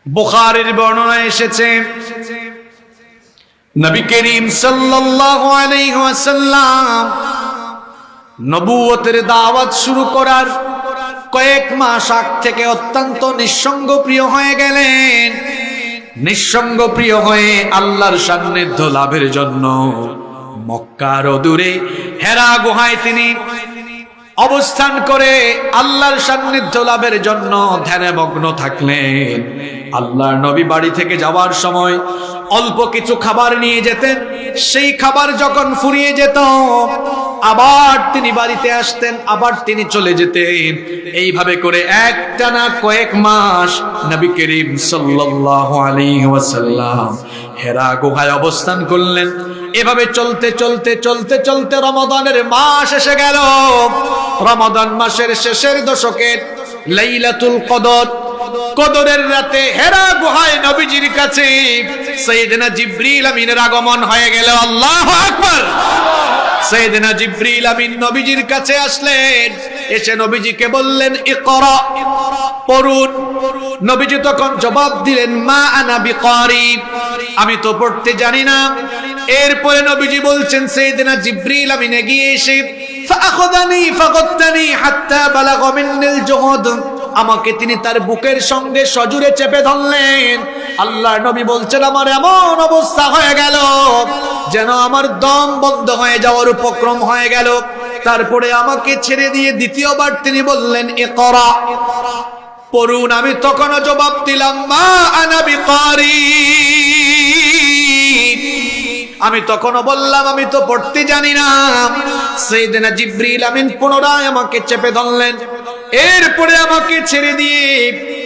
বুখারীর বর্ণনায় এসেছে নবী করিম সাল্লাল্লাহু আলাইহি ওয়াসাল্লাম নবুয়তের দাওয়াত শুরু করার কয়েক মাস আগ থেকে অত্যন্ত নিঃসঙ্গ প্রিয় হয়ে গেলেন। নিঃসঙ্গ প্রিয় হয়ে আল্লাহর সান্নিধ্য লাভের জন্য মক্কার দূরে হেরা গুহায় তিনি অবস্থান করে আল্লাহর সান্নিধ্য লাভের জন্য ধ্যানে মগ্ন থাকলেন। আল্লাহর নবী বাড়ি থেকে যাওয়ার সময় অল্প কিছু খাবার নিয়ে যেতেন। সেই খাবার যখন ফুরিয়ে যেত আবার তিনি বাড়িতে আসতেন, আবার তিনি চলে যেতেন। এইভাবে করে একটানা কয়েক মাস নবী করিম সাল্লাল্লাহু আলাইহি ওয়াসাল্লাম হেরা গুহায় অবস্থান করলেন। এভাবে চলতে চলতে চলতে চলতে রমাদানের মাস এসে গেল। রমাদান মাসের শেষের দশকের লাইলাতুল কদর, কদরের রাতে হেরা গুহায় নবীজির কাছে সাইয়েদনা জিবরিল আমিনের আগমন হয়ে গেল। আল্লাহু আকবার। সাইয়েদনা জিবরিল আমিন নবীজির কাছে আসলেন, এসে নবীজিকে বললেন ইকরা, পড়ুন। নবীজি তখন জবাব দিলেন মা আনা বিকারি, আমি তো পড়তে জানি না। এরপরে নবীজি বলছেন সাইয়েদনা জিবরিল আমিন এগিয়ে এসে ফাআখাযানি ফাগাত্তানি হাত্তা বালাগা মিন্নিল জুহুদ, আমাকে তিনি তার বুকের সঙ্গে সজোরে চেপে ধরলেন। আল্লাহর নবী বলছেন আমার এমন অবস্থা হয়ে গেল যেন আমার দম বন্ধ হয়ে যাওয়ার উপক্রম হয়ে গেল। তারপরে আমাকে ছেড়ে দিয়ে দ্বিতীয়বার তিনি বললেন ইকরা, পড়ুন। আমি তখনও জবাব দিলাম মা আনা বিকারি, আমি তখনও বললাম আমি তো পড়তে জানি না। সাইয়েদনা জিবরিল আমিন পুনরায় আমাকে চেপে ধরলেন। এরপরে আমাকে ছেড়ে দিয়ে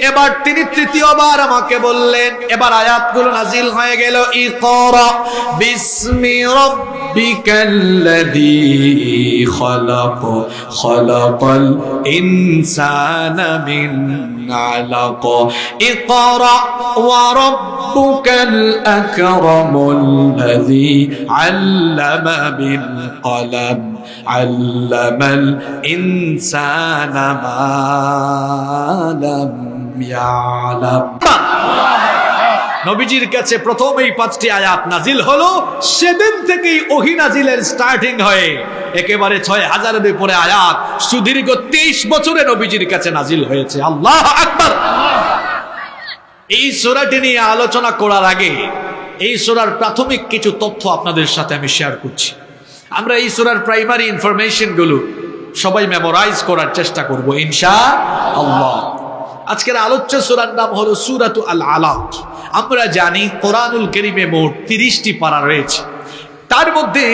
এবার তিনি তৃতীয়বার আমাকে বললেন। এবার আয়াতগুলো নাজিল হয়ে গেল ইকরা বিসমি রাব্বিকাল্লাযী খালাক খালাকাল ইনসানা মিন আলাক ইকরা ওয়া রাব্বুকাল আকরামুল্লাযী আল্লামা বিল কলম আল্লামাল ইনসানা মা লাম ইয়ালাম। নবীজির কাছে প্রথম এই 5টি আয়াত নাজিল হলো। সেদিন থেকেই ওহী নাজিলের স্টার্টিং হয়ে একেবারে 6000-এর উপরে আয়াত সুদীর্ঘ 23 বছরে নবীজির কাছে নাজিল হয়েছে। আল্লাহু আকবার। এই সূরাটি নিয়ে আলোচনা করার আগে এই সূরার প্রাথমিক কিছু তথ্য আপনাদের সাথে আমি শেয়ার করছি। আমরা এই সূরার প্রাইমারি ইনফরমেশন গুলো সবাই মেমোরাইজ করার চেষ্টা করব ইনশাআল্লাহ। আজকের আলোচ্য সূরার নাম হলো সূরাতু আল আলাক। আমরা জানি কোরআনুল কারীমে মোট 30টি পারা রয়েছে। তার মধ্যে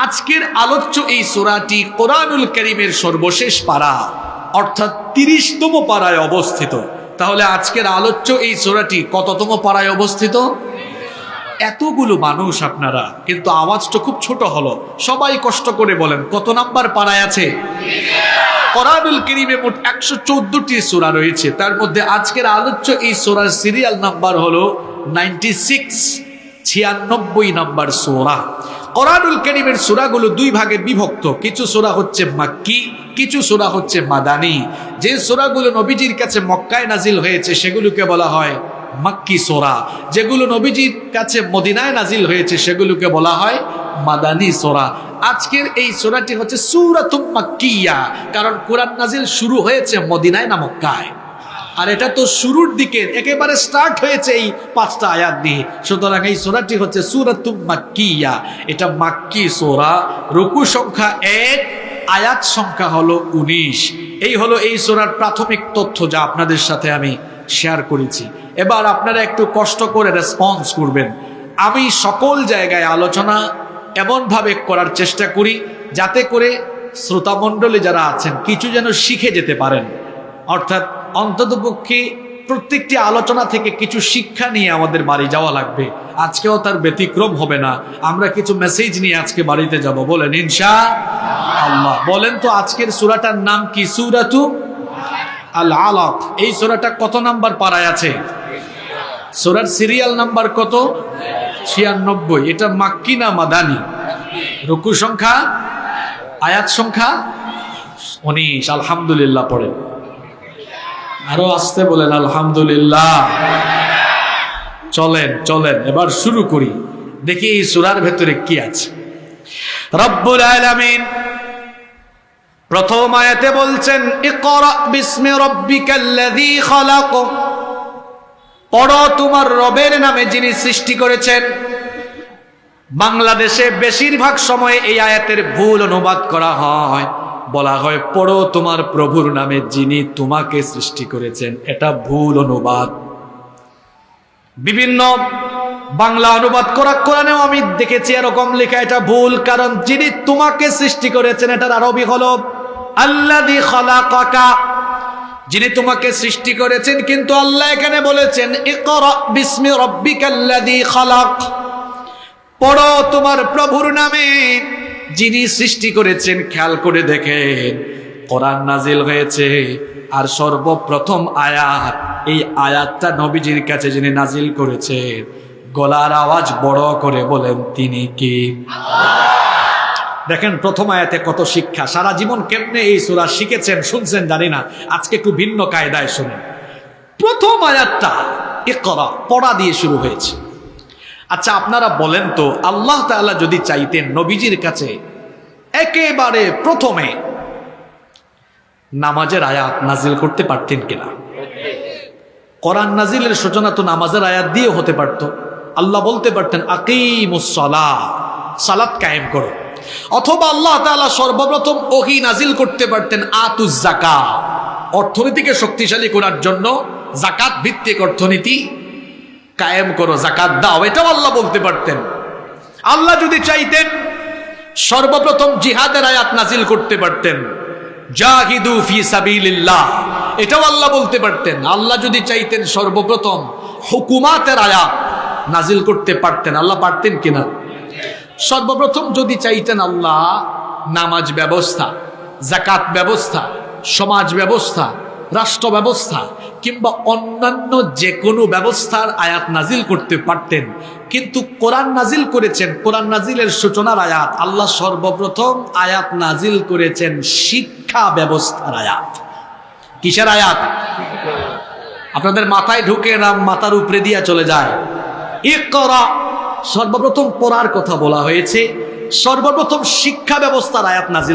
আজকের আলোচ্য এই সূরাটি কোরআনুল কারীমের সর্বশেষ পারা, অর্থাৎ 30তম পারায় অবস্থিত। তাহলে আজকের আলোচ্য এই সূরাটি কততম পারায় অবস্থিত? এতগুলো মানুষ আপনারা, কিন্তু আওয়াজটা খুব ছোট হলো। সবাই কষ্ট করে বলেন কত নাম্বার পারায় আছে? কোরআনুল কারীমে মোট 114টি সূরা রয়েছে। তার মধ্যে আজকের আলোচ্য এই সূরার সিরিয়াল নাম্বার হলো 96, 96 নাম্বার সূরা। কোরআনুল কারীমের সূরাগুলো দুই ভাগে বিভক্ত। কিছু সূরা হচ্ছে মাক্কি, কিছু সূরা হচ্ছে মাদানী। যে সূরাগুলো নবীজির কাছে মক্কায় নাজিল হয়েছে সেগুলোকে বলা হয় মাক্কি সূরা। যেগুলো নবীজির কাছে মদিনায় নাজিল হয়েছে সেগুলোকে বলা হয় মাদানী সূরা। আজকের এই সূরাটি হচ্ছে সূরাতুম মাক্কিয়া, কারণ কোরআন নাজিল শুরু হয়েছে মদিনায় না মক্কায়। আর এটা তো শুরুর দিকে একেবারে স্টার্ট হয়েছে এই 5টা আয়াত দিয়ে। সুতরাং এই সূরাটি হচ্ছে সূরাতুম মাক্কিয়া। এটা মাক্কি সূরা। রুকু সংখ্যা 1, আয়াত সংখ্যা হলো 19। এই হলো এই সূরার প্রাথমিক তথ্য যা আপনাদের সাথে আমি শেয়ার করেছি। এবার আপনারা একটু কষ্ট করে রেসপন্স করবেন। আমি সকল জায়গায় আলোচনা এমনভাবে করার চেষ্টা করি যাতে করে শ্রোতামণ্ডলী যারা আছেন কিছু যেন শিখে যেতে পারেন। অর্থাৎ অন্ততপক্ষে প্রত্যেকটি আলোচনা থেকে কিছু শিক্ষা নিয়ে আমাদের বাড়ি যাওয়া লাগবে। আজকেও তার ব্যতিক্রম হবে না। আমরা কিছু মেসেজ নিয়ে আজকে বাড়িতে যাব। বলেন ইনশাআল্লাহ। বলেন তো আজকের সূরাটার নাম কি? সূরাতু আল আলাক। এই সূরাটা কত নাম্বার পারায় আছে? সূরার সিরিয়াল নাম্বার কত? 96। এটা মাক্কি না মাদানী? রুকু সংখ্যা, আয়াত সংখ্যা 19। আলহামদুলিল্লাহ পড়েন। আরো আসতে বলেন আলহামদুলিল্লাহ। চলেন চলেন এবার শুরু করি, দেখি এই সূরার ভেতরে কি আছে। রব্বুল আলামিন প্রথম আয়াতে বলছেন ইকরা বিসমি রাব্বিকাল্লাযী খালাক, পড়ো তোমার রবের নামে যিনি সৃষ্টি করেছেন। বাংলাদেশে বেশিরভাগ সময় এই আয়াতের ভুল অনুবাদ করা হয়, বলা হয় পড়ো তোমার প্রভুর নামে যিনি তোমাকে সৃষ্টি করেছেন। এটা ভুল অনুবাদ। বিভিন্ন বাংলা অনুবাদ করা কোরআনেও আমি দেখেছি এরকম লেখা, এটা ভুল। কারণ যিনি তোমাকে সৃষ্টি করেছেন এটার আরবি হলো আল্লাযী খালাকাকা, যিনি তোমাকে সৃষ্টি করেছেন। কিন্তু আল্লাহ এখানে বলেছেন ইকরা বিসমি রাব্বিকাল্লাযী খালাক, পড়ো তোমার প্রভুর নামে যিনি সৃষ্টি করেছেন। খেয়াল করে দেখেন কোরআন নাজিল হয়েছে আর সর্বপ্রথম আয়াত, এই আয়াতটা নবীজির কাছে যিনি নাজিল করেছেন, গলার আওয়াজ বড় করে বলেন তিনি কি? দেখেন প্রথম আয়াতে কত শিক্ষা। সারা জীবন কেমনে এই সূরা শিখেছেন শুনছেন জানি না, আজকে একটু ভিন্ন কায়দায় শুনেন। প্রথম আয়াতটা ইকরা পড়া দিয়ে শুরু হয়েছে। আচ্ছা আপনারা বলেন তো, আল্লাহ তাআলা যদি চাইতেন নবীজির কাছে একেবারে প্রথমে নামাজের আয়াত নাজিল করতে পারতেন কিনা? কোরআন নাজিলের সূচনা তো নামাজের আয়াত দিয়ে হতে পারত। আল্লাহ বলতে পারতেন আকিমুস সালাহ, সালাত কায়েম করো। অথবা আল্লাহ তাআলা সর্বপ্রথম ওহী নাজিল করতে পারতেন আতুজ যাকাত, অর্থনীতিকে শক্তিশালী করার জন্য যাকাত ভিত্তিক অর্থনীতি কায়েম করো, যাকাত দাও, এটাও আল্লাহ বলতে পারতেন। আল্লাহ যদি চাইতেন সর্বপ্রথম জিহাদের আয়াত নাজিল করতে পারতেন, জাহিদু ফি সাবিলিল্লাহ, এটাও আল্লাহ বলতে পারতেন। আল্লাহ যদি চাইতেন সর্বপ্রথম হুকুমাতের আয়াত নাজিল করতে পারতেন। আল্লাহ পারতেন কিনা? সর্বপ্রথম যদি চাইতেন আল্লাহ নামাজ ব্যবস্থা, যাকাত ব্যবস্থা, সমাজ ব্যবস্থা, রাষ্ট্র ব্যবস্থা কিংবা অন্যান্য যে কোনো ব্যবস্থার আয়াত নাজিল করতে পারতেন। কিন্তু কোরআন নাজিল করেছেন, কোরআন নাজিলের সূচনার আয়াত আল্লাহ সর্বপ্রথম আয়াত নাজিল করেছেন শিক্ষা ব্যবস্থার আয়াত। কিসের আয়াত? আপনাদের মাথায় ঢুকে না মাথার উপরে দিয়া চলে যায়? ইকরা, সর্বপ্রথম পড়ার কথা বলা হয়েছে, সর্বপ্রথম শিক্ষা ব্যবস্থার আয়াত নাজিল